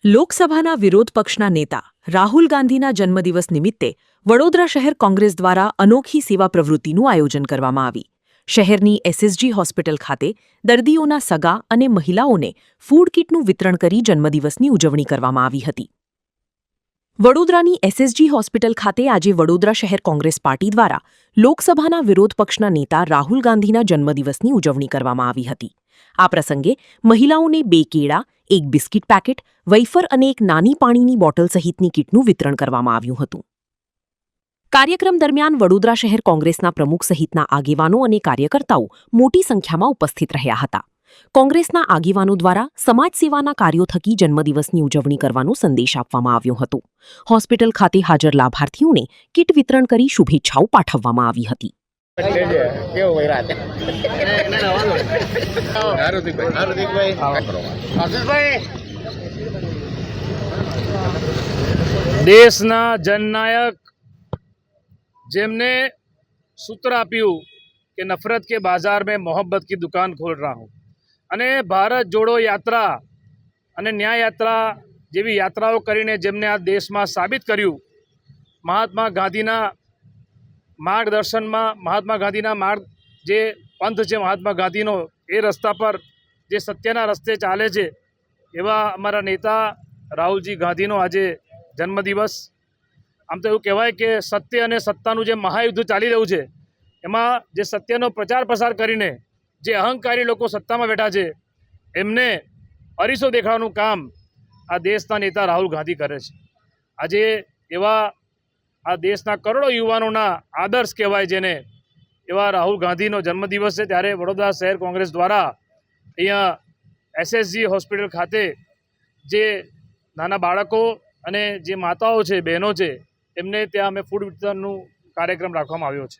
લોકસભાના વિરોધ પક્ષના નેતા રાહુલ ગાંધીના જન્મદિવસ નિમિત્તે વડોદરા શહેર કોંગ્રેસ દ્વારા અનોખી સેવા પ્રવૃત્તિનું આયોજન કરવામાં આવી। શહેરની એસએસજી હોસ્પિટલ ખાતે દર્દીઓના સગા અને મહિલાઓને ફૂડ કીટનું વિતરણ કરી જન્મદિવસની ઉજવણી કરવામાં આવી હતી। વડોદરાની એસએસજી હોસ્પિટલ ખાતે આજે વડોદરા શહેર કોંગ્રેસ પાર્ટી દ્વારા લોકસભાના વિરોધ પક્ષના નેતા રાહુલ ગાંધીના જન્મદિવસની ઉજવણી કરવામાં આવી હતી। આ પ્રસંગે મહિલાઓને 2 કેળા, 1 બિસ્કિટ પેકેટ, વૈફર અને 1 નાની પાણીની બોટલ સહિતની કીટનું વિતરણ કરવામાં આવ્યું હતું। કાર્યક્રમ દરમિયાન વડોદરા શહેર કોંગ્રેસના પ્રમુખ સહિતના આગેવાનો અને કાર્યકર્તાઓ મોટી સંખ્યામાં ઉપસ્થિત રહ્યા હતા। કોંગ્રેસના આગેવાનો દ્વારા સમાજ સેવાના કાર્યો થકી જન્મદિવસની ઉજવણી કરવાનો સંદેશ આપવામાં આવ્યો હતો। હોસ્પિટલ ખાતે હાજર લાભાર્થીઓને કીટ વિતરણ કરી શુભેચ્છાઓ પાઠવવામાં આવી હતી। દેશના જનનાયક જેમને सूत्र આપ્યું કે नफरत के बाजार में मोहब्बत की दुकान खोल रहा हूँ અને ભારત જોડો યાત્રા અને ન્યાય યાત્રા જેવી યાત્રાઓ કરીને જેમને આ દેશમાં સાબિત કર્યું, મહાત્મા ગાંધીના માર્ગદર્શનમાં મહાત્મા ગાંધીના માર્ગ જે પંથ છે મહાત્મા ગાંધીનો એ રસ્તા પર જે સત્યના રસ્તે ચાલે છે એવા અમારા નેતા રાહુલજી ગાંધીનો આજે જન્મદિવસ। આમ તો એવું કહેવાય કે સત્ય અને સત્તાનું જે મહાયુદ્ધ ચાલી રહ્યું છે એમાં જે સત્યનો પ્રચાર પ્રસાર કરીને જે અહંકારી લોકો સત્તામાં બેઠા છે એમને અરીસો દેખાડવાનું કામ આ દેશના નેતા રાહુલ ગાંધી કરે છે। આજે એવા આ દેશના કરોડો યુવાનોના આદર્શ કહેવાય જેને એવા રાહુલ ગાંધીનો જન્મદિવસ છે, ત્યારે વડોદરા શહેર કોંગ્રેસ દ્વારા અહીંયા એસએસજી હોસ્પિટલ ખાતે જે નાના બાળકો અને જે માતાઓ છે, બહેનો છે, એમને ત્યાં અમે ફૂડ વિતરણનું કાર્યક્રમ રાખવામાં આવ્યો છે।